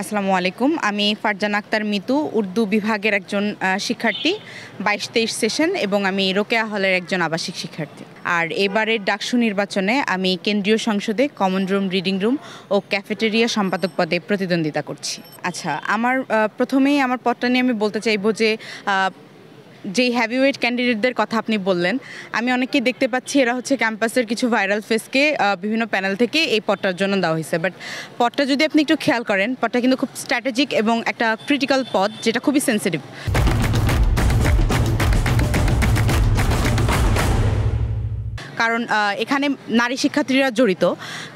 আসসালামু আলাইকুম। আমি ফারজানা আক্তার মিতু, উর্দু বিভাগের একজন শিক্ষার্থী, ২২-২৩ সেশন, এবং আমি রোকেয়া হলের একজন আবাসিক শিক্ষার্থী। আর এবারের ডাকসু নির্বাচনে আমি কেন্দ্রীয় সংসদে কমন রুম, রিডিং রুম ও ক্যাফেটেরিয়া সম্পাদক পদে প্রতিদ্বন্দ্বিতা করছি। আচ্ছা, প্রথমেই আমার পদটা নিয়ে আমি বলতে চাইবো যে যেই হ্যাভিওয়েট ক্যান্ডিডেটদের কথা আপনি বললেন, আমি অনেকেই দেখতে পাচ্ছি এরা হচ্ছে ক্যাম্পাসের কিছু ভাইরাল ফেসকে বিভিন্ন প্যানেল থেকে এই পদটার জন্য দেওয়া হয়েছে। বাট পদটা যদি আপনি একটু খেয়াল করেন, পদটা কিন্তু খুব স্ট্র্যাটেজিক এবং একটা ক্রিটিক্যাল পদ, যেটা খুবই সেন্সিটিভ। কারণ এখানে নারী শিক্ষার্থীরা জড়িত,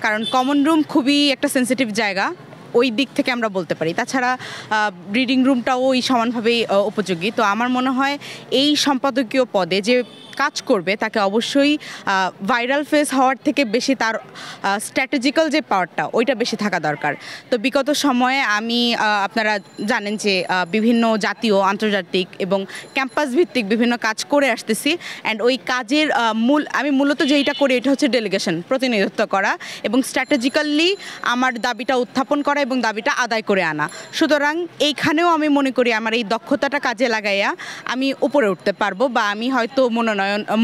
কারণ কমন রুম খুবই একটা সেন্সিটিভ জায়গা, ওই দিক থেকে আমরা বলতে পারি। তাছাড়া রিডিং রুমটাও ওই সমানভাবেই উপযোগী। তো আমার মনে হয় এই সম্পাদকীয় পদে যে কাজ করবে তাকে অবশ্যই ভাইরাল ফেস হওয়ার থেকে বেশি তার স্ট্র্যাটেজিক্যাল যে পাওয়ারটা, ওইটা বেশি থাকা দরকার। তো বিগত সময়ে আমি আপনারা জানেন যে বিভিন্ন জাতীয়, আন্তর্জাতিক এবং ক্যাম্পাস ভিত্তিক বিভিন্ন কাজ করে আসতেছি। অ্যান্ড ওই কাজের আমি মূলত যেইটা করি এটা হচ্ছে ডেলিগেশন, প্রতিনিধিত্ব করা এবং স্ট্র্যাটেজিক্যালি আমার দাবিটা উত্থাপন করা এবং দাবিটা আদায় করে আনা। সুতরাং এইখানেও আমি মনে করি আমার এই দক্ষতাটা কাজে লাগাইয়া আমি উপরে উঠতে পারবো, বা আমি হয়তো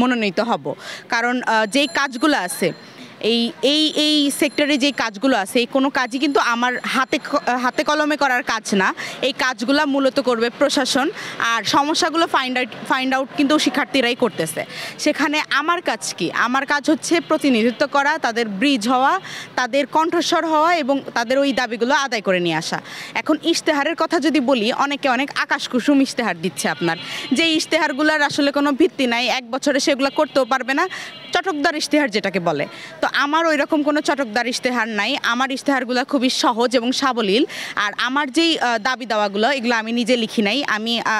মনোনীত হব। কারণ যেই কাজগুলো আছে এই এই এই সেক্টরে যেই কাজগুলো আছে, এই কোনো কাজই কিন্তু আমার হাতে কলমে করার কাজ না। এই কাজগুলো মূলত করবে প্রশাসন, আর সমস্যাগুলো ফাইন্ড আউট কিন্তু শিক্ষার্থীরাই করতেছে। সেখানে আমার কাজ কি? আমার কাজ হচ্ছে প্রতিনিধিত্ব করা, তাদের ব্রিজ হওয়া, তাদের কণ্ঠস্বর হওয়া এবং তাদের ওই দাবিগুলো আদায় করে নিয়ে আসা। এখন ইশতেহারের কথা যদি বলি, অনেকে অনেক আকাশকুসুম ইশতেহার দিচ্ছে আপনার, যে ইশতেহারগুলোর আসলে কোনো ভিত্তি নাই, এক বছরে সেগুলো করতেও পারবে না, চটকদার ইশতেহার যেটাকে বলে। তো আমার ওই রকম কোনো চটকদার ইশতেহার নাই। আমার ইশতেহারগুলো খুবই সহজ এবং সাবলীল। আর আমার যেই দাবি দাওয়াগুলো, এগুলো আমি নিজে লিখি নাই।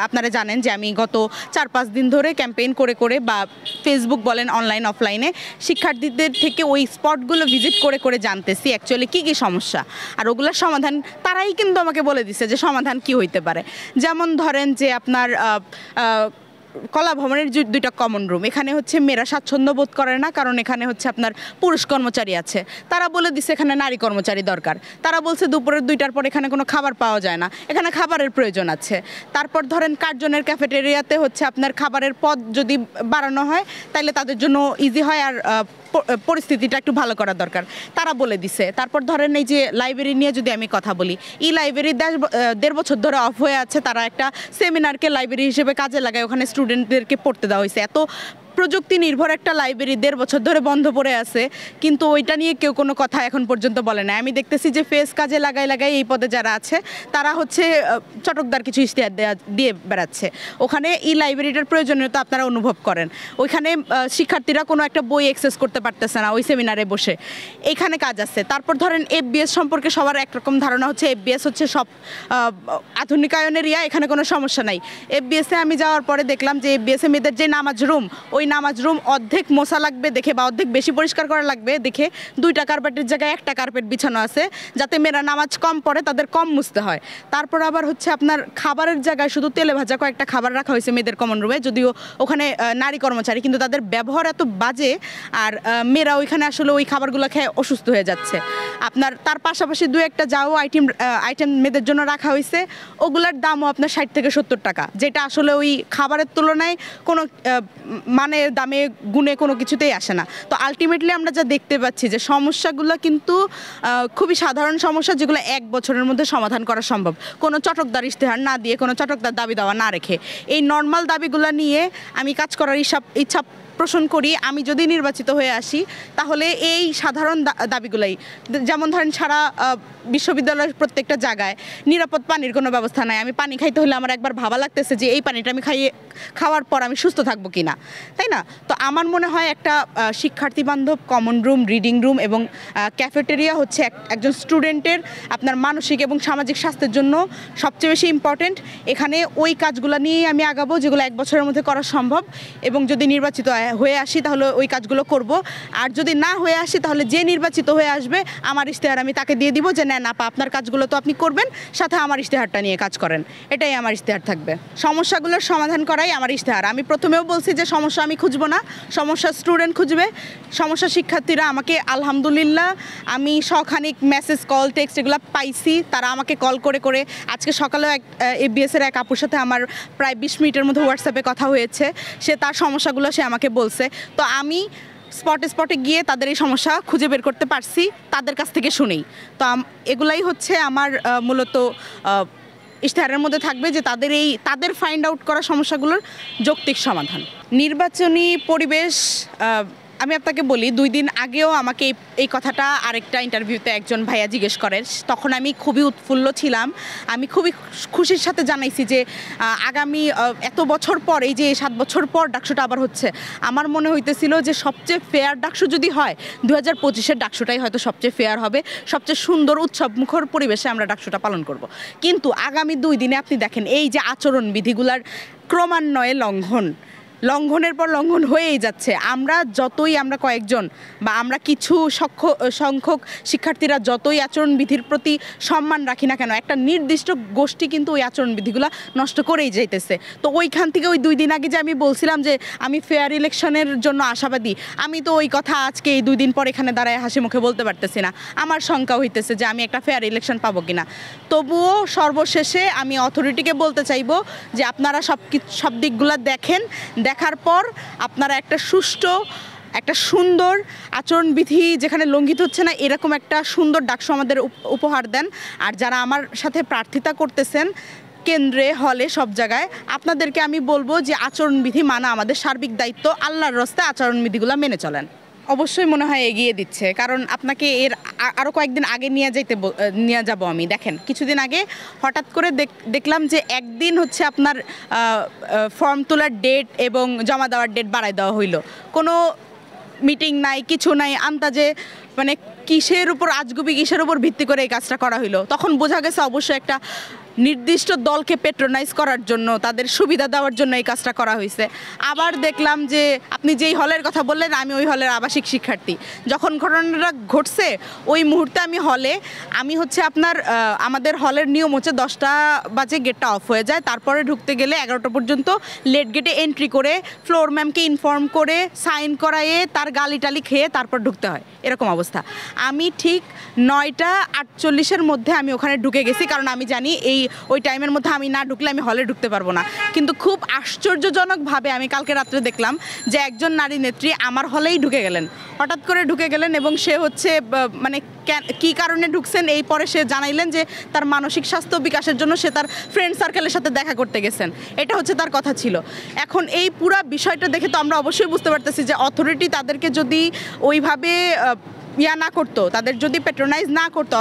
আপনারা জানেন যে আমি গত 4-5 দিন ধরে ক্যাম্পেইন করে বা ফেসবুক বলেন, অনলাইন অফলাইনে শিক্ষার্থীদের থেকে ওই স্পটগুলো ভিজিট করে জানতেছি অ্যাকচুয়ালি কী সমস্যা, আর ওগুলোর সমাধান তারাই কিন্তু আমাকে বলে দিচ্ছে যে সমাধান কি হইতে পারে। যেমন ধরেন যে আপনার কলা ভবনের 2টা কমন রুম, এখানে হচ্ছে মেয়েরা স্বাচ্ছন্দ্য বোধ করে না, কারণ এখানে হচ্ছে আপনার পুরুষ কর্মচারী আছে। তারা বলে দিচ্ছে এখানে নারী কর্মচারী দরকার। তারা বলছে দুপুরের 2টার পর এখানে কোনো খাবার পাওয়া যায় না, এখানে খাবারের প্রয়োজন আছে। তারপর ধরেন কার্জনের ক্যাফেটেরিয়াতে হচ্ছে আপনার খাবারের পদ যদি বাড়ানো হয় তাহলে তাদের জন্য ইজি হয়, আর পরিস্থিতিটা একটু ভালো করা দরকার, তারা বলে দিছে। তারপর ধরেন এই যে লাইব্রেরি নিয়ে যদি আমি কথা বলি, এই লাইব্রেরি 1.5 বছর ধরে অফ হয়ে আছে। তারা একটা সেমিনারকে লাইব্রেরি হিসেবে কাজে লাগায়, ওখানে স্টুডেন্টদেরকে পড়তে দেওয়া হয়েছে। এত প্রযুক্তি নির্ভর একটা লাইব্রেরি 1.5 বছর ধরে বন্ধ পড়ে আছে, কিন্তু ওইটা নিয়ে কেউ কোনো কথা এখন পর্যন্ত বলে না। আমি দেখতেছি যে ফেস কাজে লাগাই এই পদে যারা আছে তারা হচ্ছে চটকদার কিছু ইশতেহার দিয়ে বেড়াচ্ছে। ওখানে এই লাইব্রেরিটার প্রয়োজনীয়তা আপনারা অনুভব করেন। ওইখানে শিক্ষার্থীরা কোনো একটা বই অ্যাক্সেস করতে পারতেছে না ওই সেমিনারে বসে, এইখানে কাজ আছে। তারপর ধরেন এফবিএস সম্পর্কে সবার একরকম ধারণা হচ্ছে এফবিএস হচ্ছে সব আধুনিকায়নের এখানে কোনো সমস্যা নাই। এফবিএসে আমি যাওয়ার পরে দেখলাম যে এফবিএসে মেয়েদের যে নামাজ রুম, ওই নামাজ রুম অর্ধেক মোছা লাগবে দেখে, বা অর্ধেক বেশি পরিষ্কার করা লাগবে দেখে 2টা কার্পেটের জায়গায় 1টা কার্পেট বিছানো আছে, যাতে মেয়েরা নামাজ কম পড়ে, তাদের কম মুছতে হয়। তারপর আবার হচ্ছে আপনার খাবারের জায়গায় শুধু তেলে ভাজা কয়েকটা খাবার রাখা হয়েছে মেয়েদের কমন রুমে, যদিও ওখানে নারী কর্মচারী, কিন্তু তাদের ব্যবহার এত বাজে, আর মেয়েরা ওইখানে আসলে ওই খাবারগুলো খেয়ে অসুস্থ হয়ে যাচ্ছে। আপনার তার পাশাপাশি 2-1টা যাও আইটেম মেয়েদের জন্য রাখা হয়েছে, ওগুলার দামও আপনার 60 থেকে 70 টাকা, যেটা আসলে ওই খাবারের তুলনায় কোনো মানে দামে গুণে কোনো কিছুতেই আসে না। তো আলটিমেটলি আমরা যা দেখতে পাচ্ছি যে সমস্যাগুলো কিন্তু খুবই সাধারণ সমস্যা, যেগুলো 1 বছরের মধ্যে সমাধান করা সম্ভব, কোনো চটকদার ইশতেহার না দিয়ে, কোনো চটকদার দাবি দেওয়া না রেখে। এই নর্মাল দাবিগুলো নিয়ে আমি কাজ করার ইচ্ছা পোষণ করি। আমি যদি নির্বাচিত হয়ে আসি তাহলে এই সাধারণ দাবিগুলাই, যেমন ধরেন সারা বিশ্ববিদ্যালয়ের প্রত্যেকটা জায়গায় নিরাপদ পানির কোনো ব্যবস্থা নাই। আমি পানি খাইতে হলে আমার একবার ভাবা লাগতেছে যে এই পানিটা আমি খাওয়ার পর আমি সুস্থ থাকবো কিনা, তাই না? তো আমার মনে হয় একটা শিক্ষার্থী বান্ধব কমন রুম, রিডিং রুম এবং ক্যাফেটেরিয়া হচ্ছে একজন স্টুডেন্টের আপনার মানসিক এবং সামাজিক স্বাস্থ্যের জন্য সবচেয়ে বেশি ইম্পর্টেন্ট। এখানে ওই কাজগুলো নিয়েই আমি আগাবো যেগুলো 1 বছরের মধ্যে করা সম্ভব, এবং যদি নির্বাচিত হয়ে আসি তাহলে ওই কাজগুলো করব, আর যদি না হয়ে আসি তাহলে যে নির্বাচিত হয়ে আসবে আমার ইশতেহার আমি তাকে দিয়ে দিব যে না আপা আপনার কাজগুলো তো আপনি করবেন, সাথে আমার ইশতেহারটা নিয়ে কাজ করেন, এটাই আমার ইশতেহার থাকবে। সমস্যাগুলোর সমাধান করাই আমার ইশতেহার। আমি প্রথমেও বলছি যে সমস্যা আমি খুঁজবো না, সমস্যা স্টুডেন্ট খুঁজবে, সমস্যা শিক্ষার্থীরা আমাকে আলহামদুলিল্লাহ আমি শখানিক মেসেজ কল টেক্সট এগুলো পাইছি, তারা আমাকে কল করে করে আজকে সকালেও এবিএসের এক আপুর সাথে আমার প্রায় 20 মিনিটের মধ্যে হোয়াটসঅ্যাপে কথা হয়েছে, সে তার সমস্যাগুলো সে আমাকে বলছে। তো আমি স্পটে গিয়ে তাদের এই সমস্যা খুঁজে বের করতে পারছি তাদের কাছ থেকে শুনেই। তো এগুলাই হচ্ছে আমার মূলত ইশতেহারের মধ্যে থাকবে যে তাদের ফাইন্ড আউট করা সমস্যাগুলোর যৌক্তিক সমাধান। নির্বাচনী পরিবেশ আমি আপনাকে বলি 2 দিন আগেও আমাকে এই কথাটা আরেকটা ইন্টারভিউতে একজন ভাইয়া জিজ্ঞেস করেন, তখন আমি খুবই উৎফুল্ল ছিলাম, আমি খুবই খুশির সাথে জানাইছি যে আগামী এত বছর পর এই যে 7 বছর পর ডাকসুটা আবার হচ্ছে, আমার মনে হইতেছিল যে সবচেয়ে ফেয়ার ডাকসু যদি হয় 2025-এর ডাকসুটাই হয়তো সবচেয়ে ফেয়ার হবে, সবচেয়ে সুন্দর উৎসবমুখর পরিবেশে আমরা ডাকসুটা পালন করব। কিন্তু আগামী 2 দিনে আপনি দেখেন এই যে আচরণবিধিগুলার ক্রমান্বয়ে লঙ্ঘনের পর লঙ্ঘন হয়েই যাচ্ছে। আমরা কয়েকজন বা আমরা কিছু সংখ্যক শিক্ষার্থীরা যতই আচরণবিধির প্রতি সম্মান রাখি না কেন, একটা নির্দিষ্ট গোষ্ঠী কিন্তু ওই আচরণবিধিগুলো নষ্ট করেই যাইতেছে। তো ওইখান থেকে ওই 2 দিন আগে যে আমি বলছিলাম যে আমি ফেয়ার ইলেকশনের জন্য আশাবাদী, আমি তো ওই কথা আজকে এই 2 দিন পর এখানে দাঁড়ায় হাসি মুখে বলতে পারতেছি না। আমার শঙ্কা হইতেছে যে আমি একটা ফেয়ার ইলেকশন পাবো কিনা। তবুও সর্বশেষে আমি অথরিটিকে বলতে চাইবো যে আপনারা সব দিকগুলো দেখার পর আপনারা একটা সুষ্ঠু একটা সুন্দর আচরণবিধি যেখানে লঙ্ঘিত হচ্ছে না এরকম একটা সুন্দর ডাকসু আমাদের উপহার দেন। আর যারা আমার সাথে প্রার্থিতা করতেছেন কেন্দ্রে হলে সব জায়গায়, আপনাদেরকে আমি বলবো যে আচরণবিধি মানা আমাদের সার্বিক দায়িত্ব, আল্লাহর রাস্তায় আচরণবিধিগুলো মেনে চলেন। অবশ্যই মনে হয় এগিয়ে দিচ্ছে, কারণ আপনাকে এর আরও কয়েকদিন আগে নিয়ে যাব আমি। দেখেন কিছুদিন আগে হঠাৎ করে দেখলাম যে একদিন হচ্ছে আপনার ফর্ম তোলার ডেট এবং জমা দেওয়ার ডেট বাড়ায় দেওয়া হইলো, কোনো মিটিং নাই কিছু নাই, আন্দাজে মানে কিসের উপর ভিত্তি করে এই কাজটা করা হইলো। তখন বোঝা গেছে অবশ্যই একটা নির্দিষ্ট দলকে পেট্রোনাইজ করার জন্য, তাদের সুবিধা দেওয়ার জন্য এই কাজটা করা হয়েছে। আবার দেখলাম যে আপনি যেই হলের কথা বললেন আমি ওই হলের আবাসিক শিক্ষার্থী, যখন ঘটনাটা ঘটছে ওই মুহূর্তে আমি হচ্ছে আপনার আমাদের হলের নিয়ম হচ্ছে 10টা বাজে গেটটা অফ হয়ে যায়, তারপরে ঢুকতে গেলে 11টা পর্যন্ত লেট গেটে এন্ট্রি করে ফ্লোর ম্যামকে ইনফর্ম করে সাইন করায়ে তার গালি টালি খেয়ে তারপর ঢুকতে হয়, এরকম অবস্থা। আমি ঠিক 9টা 48-এর মধ্যে আমি ওখানে ঢুকে গেছি, কারণ আমি জানি ওই টাইমের মধ্যে আমি না ঢুকলে আমি হলে ঢুকতে পারবো না। কিন্তু খুব আশ্চর্যজনকভাবে আমি কালকে রাত্রে দেখলাম যে একজন নারী নেত্রী আমার হলেই হঠাৎ করে ঢুকে গেলেন এবং সে হচ্ছে মানে কী কারণে ঢুকছেন এই পরে সে জানাইলেন যে তার মানসিক স্বাস্থ্য বিকাশের জন্য সে তার ফ্রেন্ড সার্কেলের সাথে দেখা করতে গেছেন, এটা হচ্ছে তার কথা ছিল। এখন এই পুরা বিষয়টা দেখে তো আমরা অবশ্যই বুঝতে পারতেছি যে অথরিটি তাদেরকে যদি ওইভাবে না করতো, তাদের যদি পেট্রোনাইজ না করতো,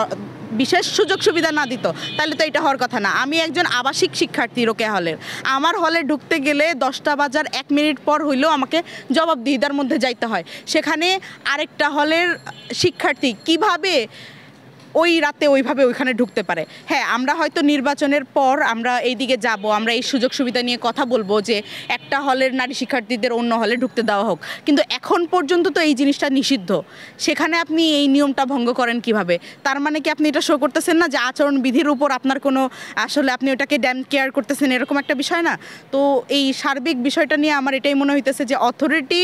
বিশেষ সুযোগ সুবিধা না দিত, তাহলে তো এটা হওয়ার কথা না। আমি একজন আবাসিক শিক্ষার্থী রোকেয়া হলের, আমার হলে ঢুকতে গেলে 10টা বাজার 1 মিনিট পর হইলেও আমাকে জবাবদিহিতার মধ্যে যাইতে হয়। সেখানে আরেকটা হলের শিক্ষার্থী কিভাবে ওই রাতে ওইভাবে ওইখানে ঢুকতে পারে? হ্যাঁ, আমরা হয়তো নির্বাচনের পর আমরা এই দিকে যাব, আমরা এই সুযোগ সুবিধা নিয়ে কথা বলবো যে একটা হলের নারী শিক্ষার্থীদের অন্য হলে ঢুকতে দেওয়া হোক, কিন্তু এখন পর্যন্ত তো এই জিনিসটা নিষিদ্ধ। সেখানে আপনি এই নিয়মটা ভঙ্গ করেন কিভাবে? তার মানে কি আপনি এটা শো করতেছেন না যে আচরণবিধির উপর আপনার কোনো আসলে আপনি ওটাকে ড্যাম কেয়ার করতেছেন, এরকম একটা বিষয় না? তো এই সার্বিক বিষয়টা নিয়ে আমার এটাই মনে হইতেছে যে অথরিটি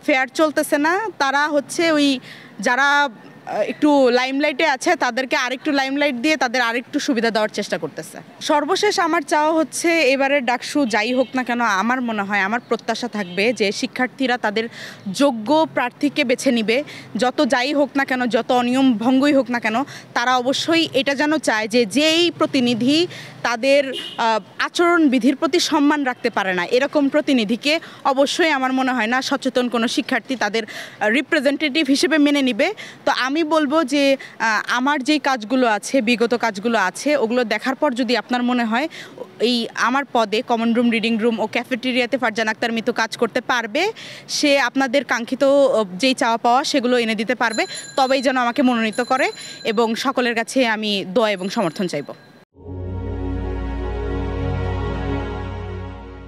ফেয়ার চলতেছে না, তারা হচ্ছে ওই যারা একটু লাইমলাইটে আছে তাদেরকে আরেকটু লাইমলাইট দিয়ে তাদের আরেকটু সুবিধা দেওয়ার চেষ্টা করতেছে। সর্বশেষ আমার চাওয়া হচ্ছে এবারের ডাকসু যাই হোক না কেন, আমার মনে হয় আমার প্রত্যাশা থাকবে যে শিক্ষার্থীরা তাদের যোগ্য প্রার্থীকে বেছে নিবে, যত যাই হোক না কেন, যত অনিয়ম ভঙ্গই হোক না কেন, তারা অবশ্যই এটা যেন চায় যে যেই প্রতিনিধি তাদের আচরণবিধির প্রতি সম্মান রাখতে পারে না, এরকম প্রতিনিধিকে অবশ্যই আমার মনে হয় না সচেতন কোনো শিক্ষার্থী তাদের রিপ্রেজেন্টেটিভ হিসেবে মেনে নিবে। তো আমি বলবো যে আমার যেই কাজগুলো আছে, বিগত কাজগুলো আছে, ওগুলো দেখার পর যদি আপনার মনে হয় এই আমার পদে কমন রুম, রিডিং রুম ও ক্যাফেটেরিয়াতে ফারজানা আক্তার মিতু কাজ করতে পারবে, সে আপনাদের কাঙ্ক্ষিত যেই চাওয়া পাওয়া সেগুলো এনে দিতে পারবে, তবেই যেন আমাকে মনোনীত করে এবং সকলের কাছে আমি দোয়া এবং সমর্থন চাইব।